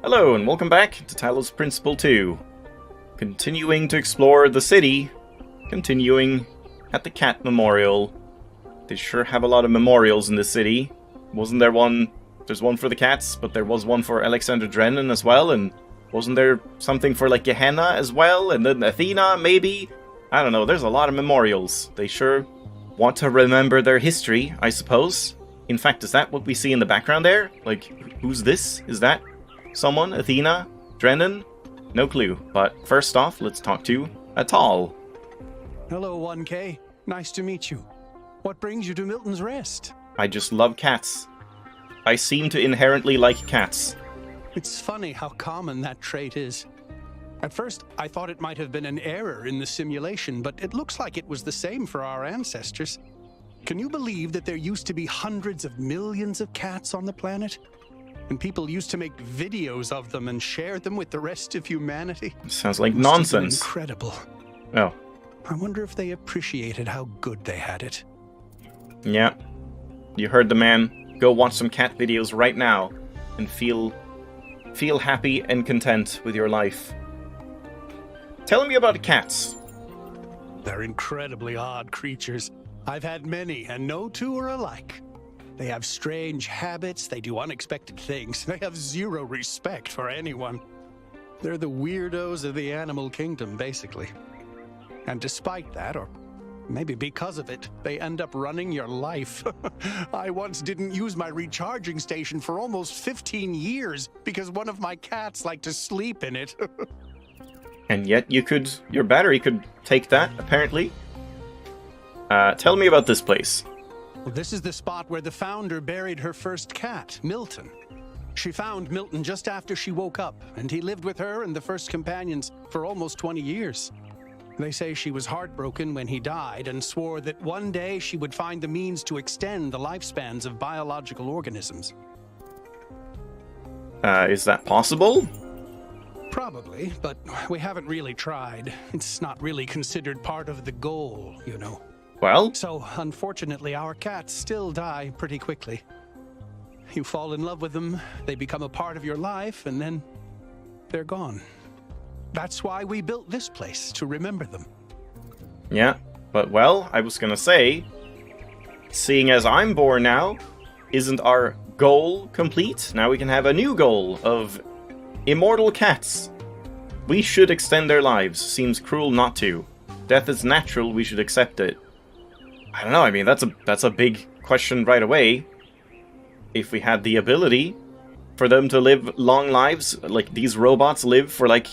Hello and welcome back to Talos Principle 2. Continuing to explore the city, continuing at the Cat Memorial. They sure have a lot of memorials in the city. Wasn't there one? There's one for the cats, but there was one for Alexandredrenan as well, and wasn't there something for like Gehenna as well, and then Athena maybe? I don't know, there's a lot of memorials. They sure want to remember their history, I suppose. In fact, is that what we see in the background there? Like, who's this? Is that someone? Athena? Drenan? No clue. But first off, let's talk to Atal. Hello, 1K. Nice to meet you. What brings you to Miltons Rest? I just love cats. I seem to inherently like cats. It's funny how common that trait is. At first, I thought it might have been an error in the simulation, but it looks like it was the same for our ancestors. Can you believe that there used to be hundreds of millions of cats on the planet? And people used to make videos of them and share them with the rest of humanity? Sounds like nonsense. Incredible. Oh. I wonder if they appreciated how good they had it. Yeah. You heard the man. Go watch some cat videos right now and feel happy and content with your life. Tell me about the cats. They're incredibly odd creatures. I've had many, and no two are alike. They have strange habits, they do unexpected things, they have zero respect for anyone. They're the weirdos of the animal kingdom, basically. And despite that, or maybe because of it, they end up running your life. I once didn't use my recharging station for almost 15 years because one of my cats liked to sleep in it. And yet your battery could take that, apparently. Tell me about this place. Well, this is the spot where the founder buried her first cat, Milton. She found Milton just after she woke up, and he lived with her and the first companions for almost 20 years. They say she was heartbroken when he died and swore that one day she would find the means to extend the lifespans of biological organisms. Is that possible? Probably, but we haven't really tried. It's not really considered part of the goal, you know. Well? So, unfortunately, our cats still die pretty quickly. You fall in love with them, they become a part of your life, and then they're gone. That's why we built this place, to remember them. Yeah, but well, I was gonna say, seeing as I'm born now, isn't our goal complete? Now we can have a new goal of immortal cats. We should extend their lives. Seems cruel not to. Death is natural, we should accept it. I don't know, I mean, that's a big question right away. If we had the ability for them to live long lives, like these robots live for like...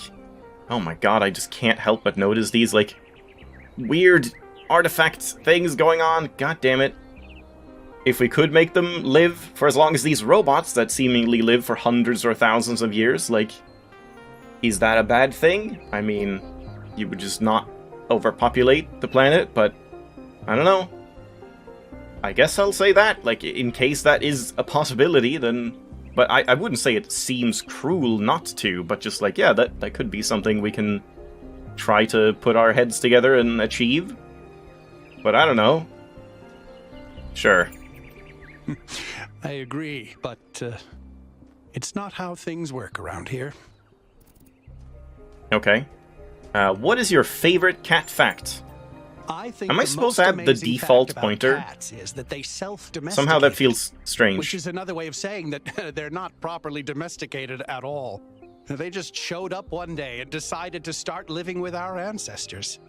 Oh my god, I just can't help but notice these, like, weird artifact things going on. God damn it. If we could make them live for as long as these robots that seemingly live for hundreds or thousands of years, like, is that a bad thing? I mean, you would just not overpopulate the planet, but I don't know. I guess I'll say that, like, in case that is a possibility, then... But I wouldn't say it seems cruel not to, but just like, yeah, that could be something we can try to put our heads together and achieve. But I don't know. Sure. I agree, but it's not how things work around here. Okay. What is your favorite cat fact? I think Am I supposed to have the default pointer? Is that they self-domesticate. Somehow that feels strange. Which is another way of saying that they're not properly domesticated at all. They just showed up one day and decided to start living with our ancestors.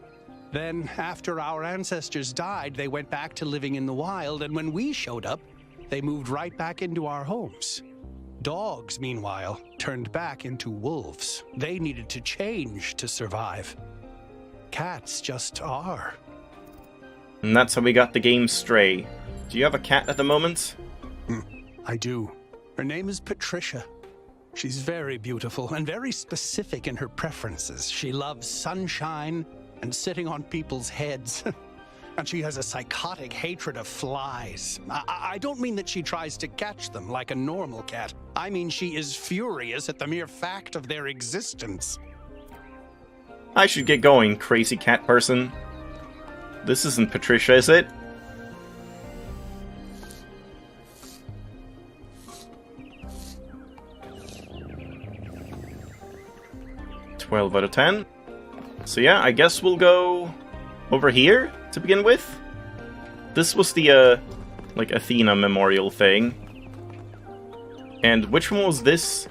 Then, after our ancestors died, they went back to living in the wild, and when we showed up, they moved right back into our homes. Dogs, meanwhile, turned back into wolves. They needed to change to survive. Cats just are. And that's how we got the game Stray. Do you have a cat at the moment? I do. Her name is Patricia. She's very beautiful and very specific in her preferences. She loves sunshine and sitting on people's heads. And she has a psychotic hatred of flies. I don't mean that she tries to catch them like a normal cat. I mean she is furious at the mere fact of their existence. I should get going, crazy cat person. This isn't Patricia, is it? 12 out of 10. So yeah, I guess we'll go over here to begin with. This was the, like, Athena Memorial thing. And which one was this?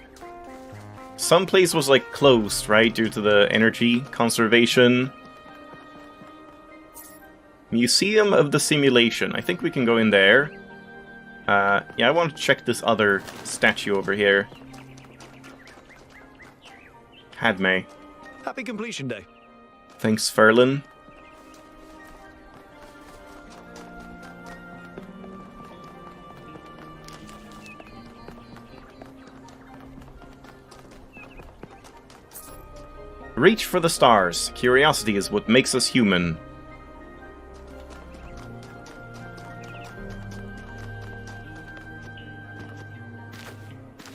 Some place was, like, closed, right? Due to the energy conservation. Museum of the Simulation. I think we can go in there. Yeah, I want to check this other statue over here. Padme. Happy completion day. Thanks, Ferlin. Reach for the stars. Curiosity is what makes us human.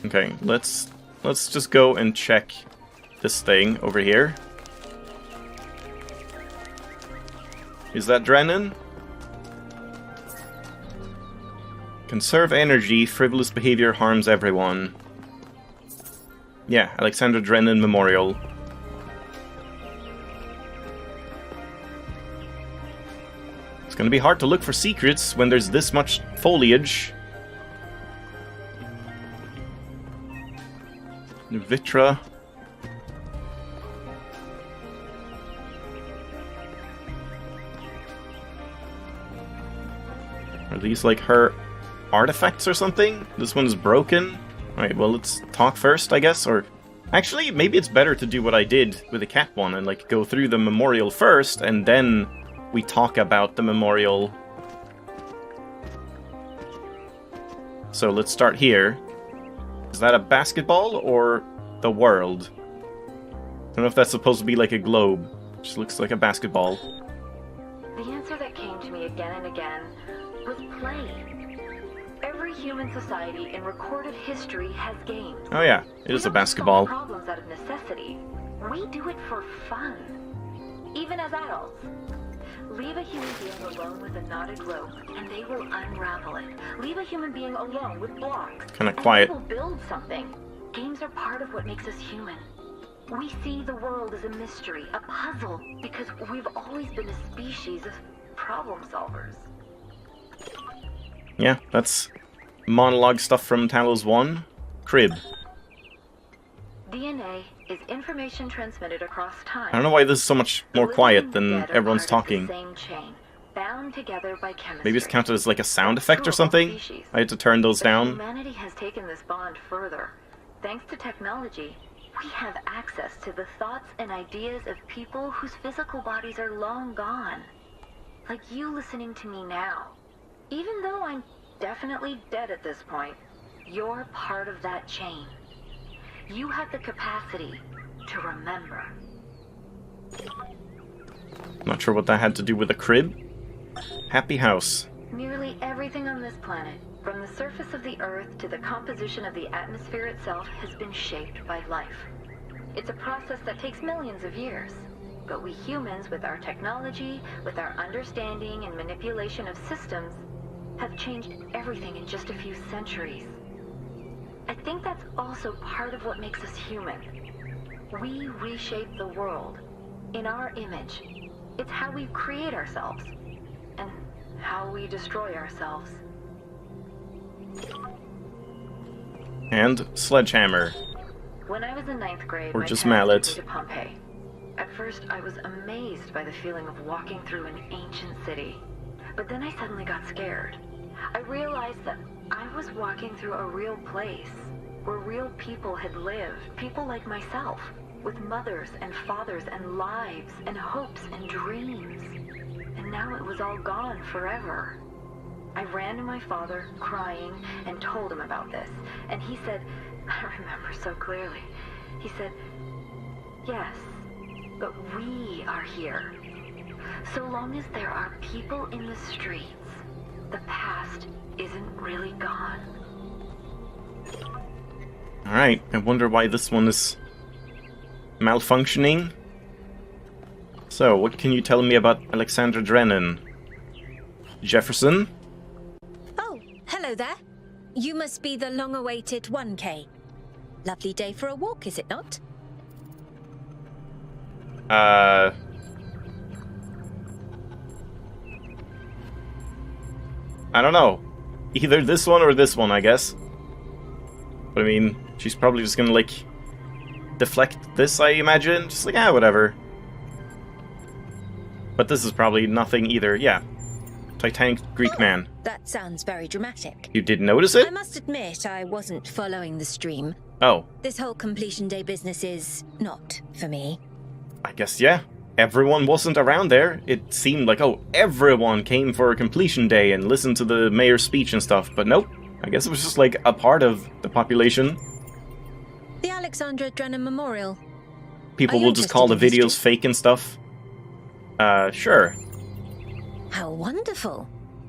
Okay, let's just go and check this thing over here. Is that Drennan? Conserve energy, frivolous behavior harms everyone. Yeah, Alexandredrenan Memorial. It's gonna be hard to look for secrets when there's this much foliage. Vitra. Are these like her artifacts or something? This one's broken. Alright, well let's talk first, I guess, or... Actually, maybe it's better to do what I did with the cat one and like go through the memorial first, and then we talk about the memorial. So let's start here. Is that a basketball or the world? I don't know if that's supposed to be like a globe. Just looks like a basketball. The answer that came to me again and again was play. Every human society in recorded history has games. Oh yeah, it is a basketball. We don't solve problems out of necessity. We do it for fun. Even as adults. Leave a human being alone with a knotted rope, and they will unravel it. Leave a human being alone with blocks, Kinda quiet. and they will build something. Games are part of what makes us human. We see the world as a mystery, a puzzle, because we've always been a species of problem solvers. Yeah, that's monologue stuff from Talos 1. Crib. DNA is information transmitted across time. I don't know why this is so much more The quiet living than dead are everyone's part of talking. the same chain, bound together by chemistry. Maybe it's counted as like a sound effect or Two something? species. I had to turn those But down. Humanity has taken this bond further. Thanks to technology, we have access to the thoughts and ideas of people whose physical bodies are long gone. Like you listening to me now. Even though I'm definitely dead at this point, you're part of that chain. You have the capacity to remember. Not sure what that had to do with a crib. Happy house. Nearly everything on this planet, from the surface of the Earth to the composition of the atmosphere itself, has been shaped by life. It's a process that takes millions of years. But we humans, with our technology, with our understanding and manipulation of systems, have changed everything in just a few centuries. I think that's also part of what makes us human. We reshape the world in our image. It's how we create ourselves and how we destroy ourselves. And sledgehammer. When I was in 9th grade, Or my just parents mallet. took me to Pompeii. At first, I was amazed by the feeling of walking through an ancient city. But then I suddenly got scared. I realized that I was walking through a real place, where real people had lived, people like myself, with mothers and fathers and lives and hopes and dreams. And now it was all gone forever. I ran to my father, crying, and told him about this. And he said, I remember so clearly, he said, yes, but we are here. So long as there are people in the streets, the past isn't really gone. Alright, I wonder why this one is malfunctioning. So, what can you tell me about Alexandredrenan? Jefferson? Oh, hello there. You must be the long-awaited 1K. Lovely day for a walk, is it not? I don't know. Either this one or this one, I guess. But I mean, she's probably just gonna, like, deflect this, I imagine. Just like, whatever. But this is probably nothing either. Yeah. Titanic Greek man. That sounds very dramatic. You did notice it? I must admit, I wasn't following the stream. Oh. This whole completion day business is not for me. I guess, yeah. Everyone wasn't around there. It seemed like, oh, everyone came for a completion day and listened to the mayor's speech and stuff. But nope. I guess it was just like a part of the population. The Alexandredrenan Memorial. People will just call the videos fake and stuff. Sure. How wonderful.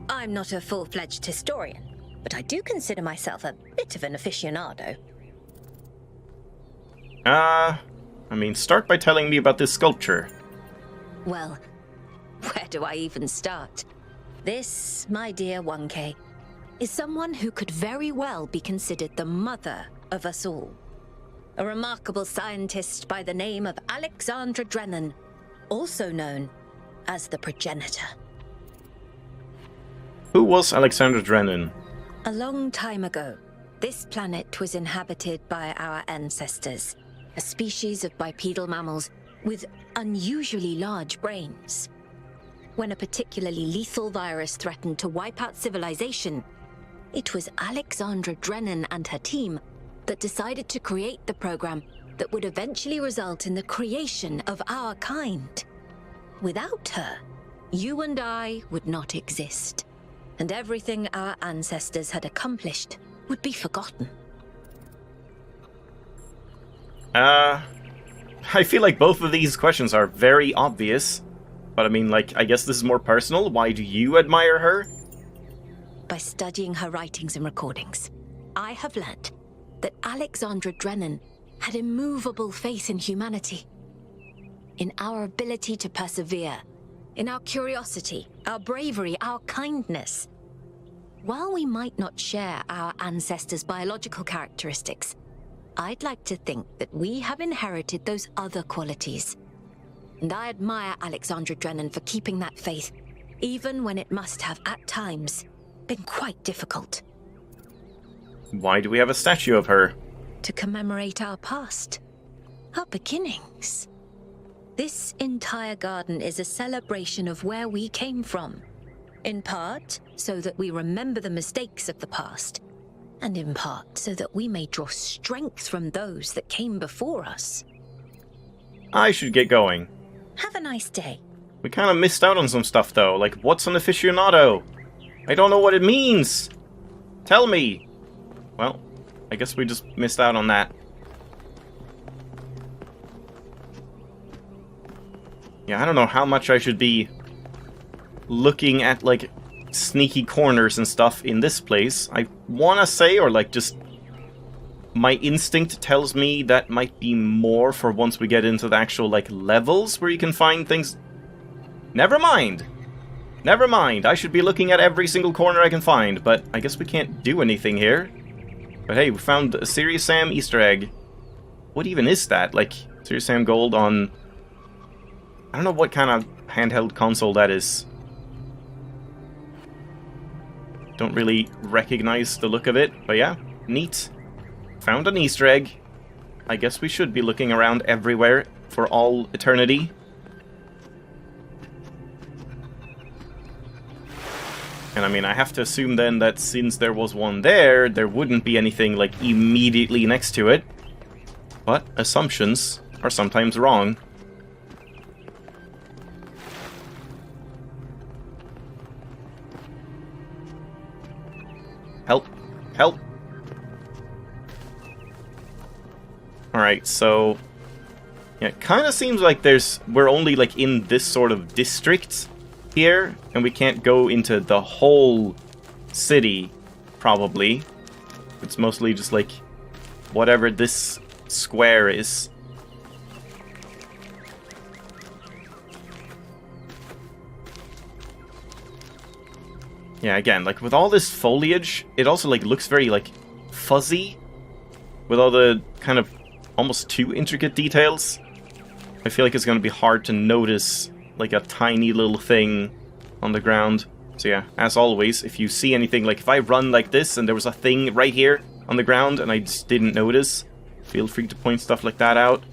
I'm not a full-fledged historian, but I do consider myself a bit of an aficionado. I mean, start by telling me about this sculpture. Well, where do I even start? This, my dear 1K, is someone who could very well be considered the mother of us all. A remarkable scientist by the name of Alexandredrenan, also known as the progenitor. Who was Alexandredrenan? A long time ago, this planet was inhabited by our ancestors, a species of bipedal mammals with unusually large brains. When a particularly lethal virus threatened to wipe out civilization, it was Alexandredrenan and her team that decided to create the program that would eventually result in the creation of our kind. Without her, you and I would not exist, and everything our ancestors had accomplished would be forgotten. I feel like both of these questions are very obvious, but I mean, like, I guess this is more personal. Why do you admire her? By studying her writings and recordings, I have learnt that Alexandredrenan had immovable faith in humanity, in our ability to persevere, in our curiosity, our bravery, our kindness. While we might not share our ancestors' biological characteristics, I'd like to think that we have inherited those other qualities. And I admire Alexandredrenan for keeping that faith, even when it must have, at times, been quite difficult. Why do we have a statue of her? To commemorate our past, our beginnings. This entire garden is a celebration of where we came from. In part, so that we remember the mistakes of the past, and in part, so that we may draw strength from those that came before us. I should get going. Have a nice day. We kind of missed out on some stuff, though. Like, what's an aficionado? I don't know what it means. Tell me. Well, I guess we just missed out on that. Yeah, I don't know how much I should be looking at, like, sneaky corners and stuff in this place. I want to say, or, like, just my instinct tells me that might be more for once we get into the actual, like, levels where you can find things. Never mind. Never mind. I should be looking at every single corner I can find, but I guess we can't do anything here. But hey, we found a Serious Sam Easter egg. What even is that? Like, Serious Sam Gold on... I don't know what kind of handheld console that is. Don't really recognize the look of it, but yeah, neat. Found an Easter egg. I guess we should be looking around everywhere for all eternity. And I mean, I have to assume then that since there was one there, there wouldn't be anything, like, immediately next to it. But assumptions are sometimes wrong. Help. Help. Alright, so... yeah, it kind of seems like we're only, like, in this sort of district here, and we can't go into the whole city, probably. It's mostly just, like, whatever this square is. Yeah, again, like, with all this foliage, it also, like, looks very, like, fuzzy. With all the kind of almost too intricate details. I feel like it's going to be hard to notice, like, a tiny little thing on the ground. So yeah, as always, if you see anything, like if I run like this and there was a thing right here on the ground and I just didn't notice, feel free to point stuff like that out.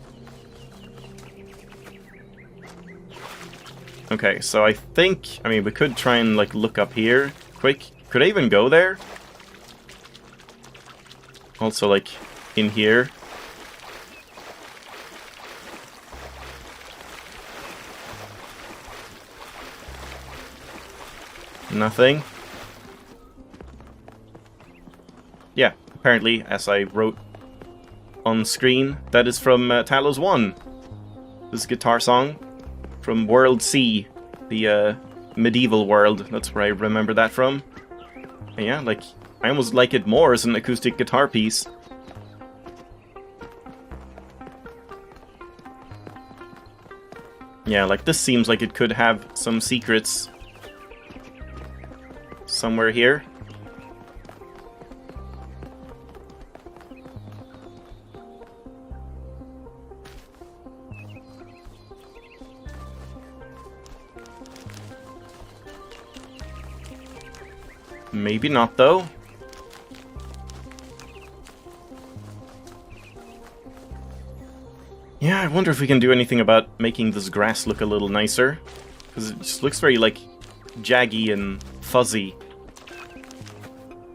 Okay, so I think, I mean, we could try and, like, look up here quick. Could I even go there? Also, like, in here. Nothing. Yeah, apparently, as I wrote on screen, that is from Talos 1. This guitar song from World C, the medieval world. That's where I remember that from. And yeah, like, I almost like it more as an acoustic guitar piece. Yeah, like, this seems like it could have some secrets somewhere here. Maybe not, though. Yeah, I wonder if we can do anything about making this grass look a little nicer. Because it just looks very, like, jaggy and fuzzy.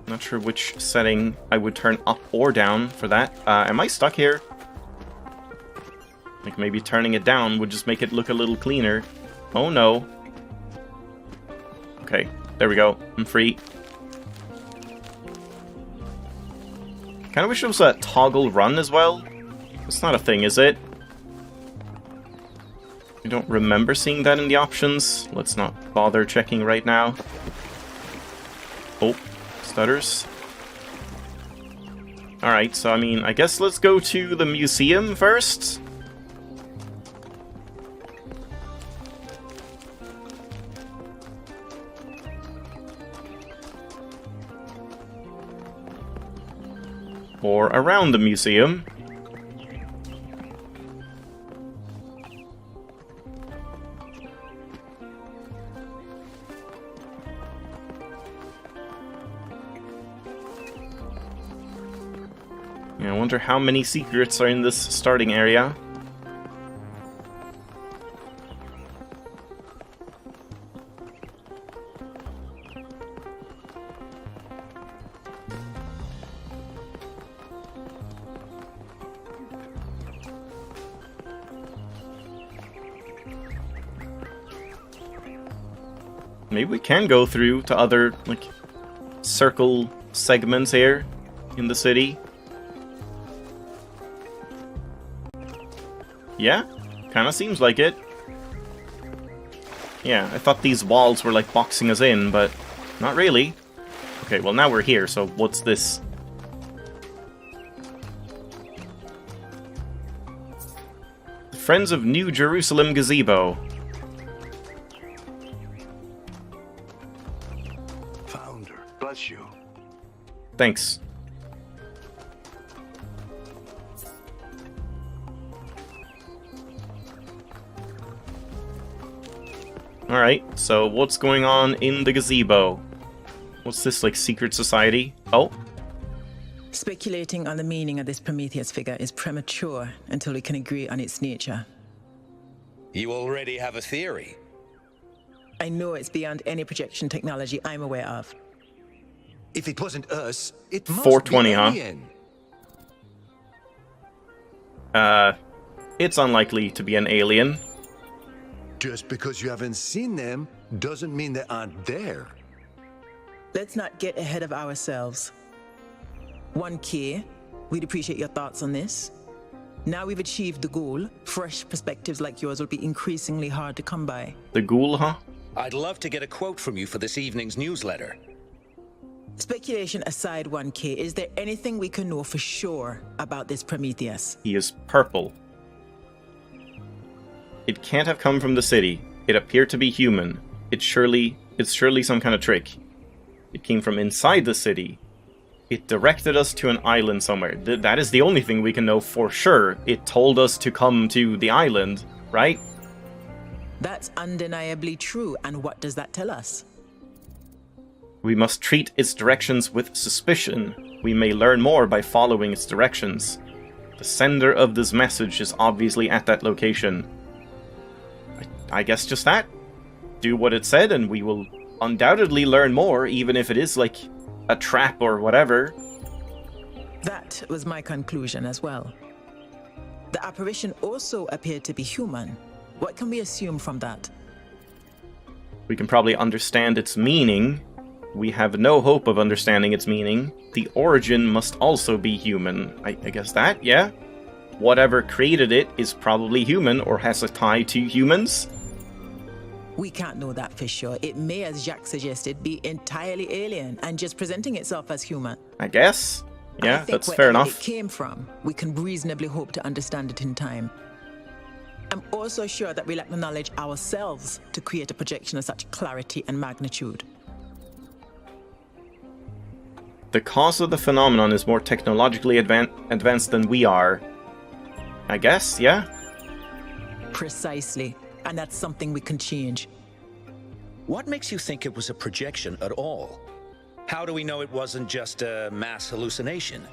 Not sure which setting I would turn up or down for that. Am I stuck here? Like, maybe turning it down would just make it look a little cleaner. Oh, no. Okay, there we go. I'm free. Kinda wish it was a toggle run as well. It's not a thing, is it? I don't remember seeing that in the options. Let's not bother checking right now. Oh, stutters. Alright, so I mean, I guess let's go to the museum first. Or around the museum. Yeah, I wonder how many secrets are in this starting area. Maybe we can go through to other, like, circle segments here in the city. Yeah, kinda seems like it. Yeah, I thought these walls were, like, boxing us in, but not really. Okay, well now we're here, so what's this? The Friends of New Jerusalem Gazebo. Bless you. Thanks. Alright, so what's going on in the gazebo? What's this, like, secret society? Oh? Speculating on the meaning of this Prometheus figure is premature until we can agree on its nature. You already have a theory. I know it's beyond any projection technology I'm aware of. If it wasn't us, it must 420, be huh? alien. It's unlikely to be an alien. Just because you haven't seen them doesn't mean they aren't there. Let's not get ahead of ourselves. 1K, we'd appreciate your thoughts on this. Now we've achieved the goal, fresh perspectives like yours will be increasingly hard to come by. The ghoul, huh? I'd love to get a quote from you for this evening's newsletter. Speculation aside, 1K, is there anything we can know for sure about this Prometheus? He is purple. It can't have come from the city. It appeared to be human. It's surely some kind of trick. It came from inside the city. It directed us to an island somewhere. That is the only thing we can know for sure. It told us to come to the island. right? That's undeniably true, and what does that tell us? We must treat its directions with suspicion. We may learn more by following its directions. The sender of this message is obviously at that location. I guess just that. Do what it said, and we will undoubtedly learn more, even if it is like a trap or whatever. That was my conclusion as well. The apparition also appeared to be human. What can we assume from that? We can probably understand its meaning. We have no hope of understanding its meaning. The origin must also be human. I guess that, yeah? Whatever created it is probably human or has a tie to humans. We can't know that for sure. It may, as Jacques suggested, be entirely alien and just presenting itself as human. I guess. Yeah, I think that's fair wherever enough. it came from, we can reasonably hope to understand it in time. I'm also sure that we lack the knowledge ourselves to create a projection of such clarity and magnitude. The cause of the phenomenon is more technologically advanced than we are. I guess, yeah? Precisely. And that's something we can change. What makes you think it was a projection at all? How do we know it wasn't just a mass hallucination?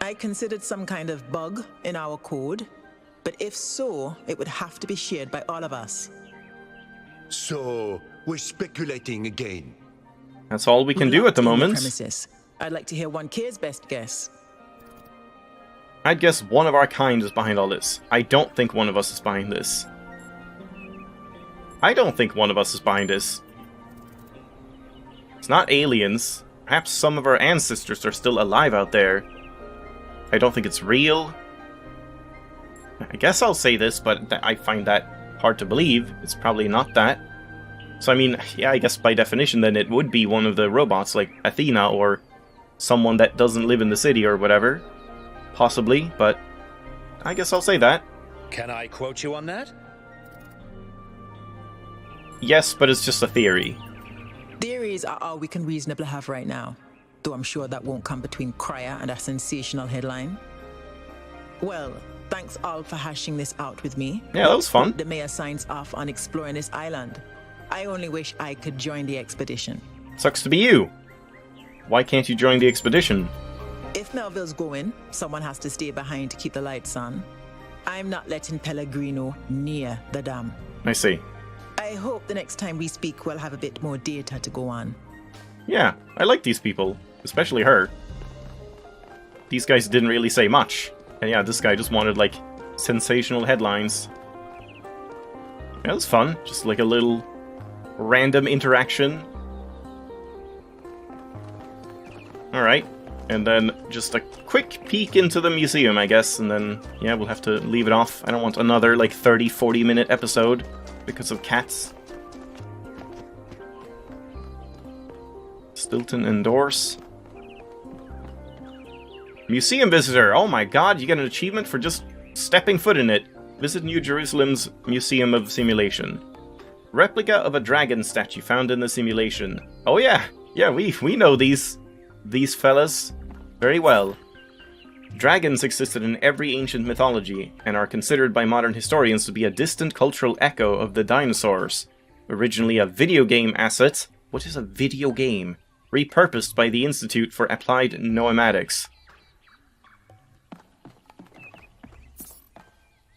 I considered some kind of bug in our code, but if so, it would have to be shared by all of us. So, we're speculating again. That's all we can do at the moment. Premises. I'd like to hear 1K's best guess. I'd guess one of our kind is behind all this. I don't think one of us is behind this. I don't think one of us is behind this. It's not aliens. Perhaps some of our ancestors are still alive out there. I don't think it's real. I guess I'll say this, but I find that hard to believe. It's probably not that. So I mean, yeah, I guess by definition then it would be one of the robots, like Athena, or someone that doesn't live in the city or whatever. Possibly, but I guess I'll say that. Can I quote you on that? Yes, but it's just a theory. Theories are all we can reasonably have right now, though I'm sure that won't come between Cryer and a sensational headline. Well, thanks all for hashing this out with me. Yeah, that was fun. The mayor signs off on exploring this island. I only wish I could join the expedition. Sucks to be you. Why can't you join the expedition? If Melville's going, someone has to stay behind to keep the lights on. I'm not letting Pellegrino near the dam. I see. I hope the next time we speak we'll have a bit more data to go on. Yeah, I like these people. Especially her. These guys didn't really say much. And yeah, this guy just wanted, like, sensational headlines. Yeah, it was fun. Just like a little random interaction. Alright. And then just a quick peek into the museum, I guess. And then, yeah, we'll have to leave it off. I don't want another, like, 30-40 minute episode because of cats. Stilton endorse. Museum visitor! Oh my god, you get an achievement for just stepping foot in it. Visit New Jerusalem's Museum of Simulation. Replica of a dragon statue found in the simulation. Oh yeah, we know these fellas very well. Dragons existed in every ancient mythology, and are considered by modern historians to be a distant cultural echo of the dinosaurs. Originally a video game asset. What is a video game? Repurposed by the Institute for Applied Noematics.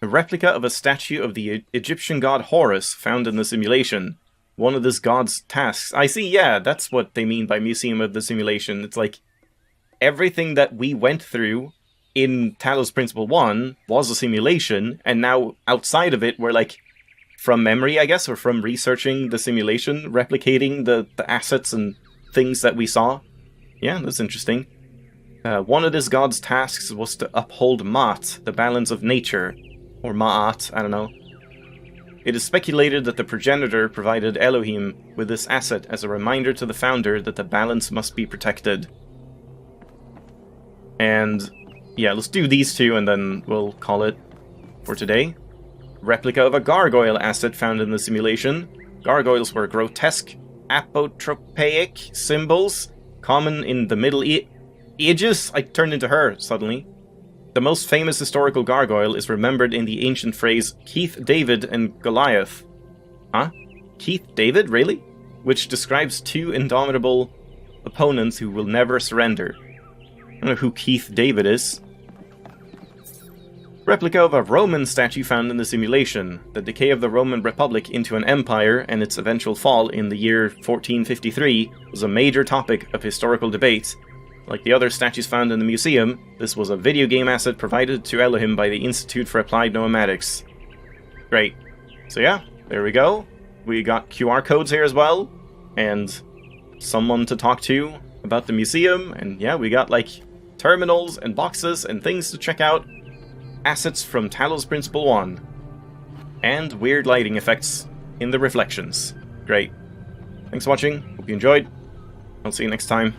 A replica of a statue of the Egyptian god Horus found in the simulation. One of this god's tasks. I see, yeah, that's what they mean by Museum of the Simulation. It's like, everything that we went through in Talos Principle 1 was a simulation, and now outside of it, we're like, from memory, I guess, or from researching the simulation, replicating the assets and things that we saw. Yeah, that's interesting. One of this god's tasks was to uphold Ma'at, the balance of nature. Or Ma'at, I don't know. It is speculated that the progenitor provided Elohim with this asset as a reminder to the founder that the balance must be protected. And yeah, let's do these two and then we'll call it for today. Replica of a gargoyle asset found in the simulation. Gargoyles were grotesque, apotropaic symbols, common in the Middle Ages. I turned into her suddenly. The most famous historical gargoyle is remembered in the ancient phrase Keith David and Goliath. Huh? Keith David? Really? Which describes two indomitable opponents who will never surrender. I don't know who Keith David is. Replica of a Roman statue found in the simulation. The decay of the Roman Republic into an empire and its eventual fall in the year 1453 was a major topic of historical debate. Like the other statues found in the museum, this was a video game asset provided to Elohim by the Institute for Applied Noematics. Great. So yeah, there we go. We got QR codes here as well, and someone to talk to about the museum, and yeah, we got like terminals and boxes and things to check out. Assets from Talos Principle 1. And weird lighting effects in the reflections. Great. Thanks for watching, hope you enjoyed. I'll see you next time.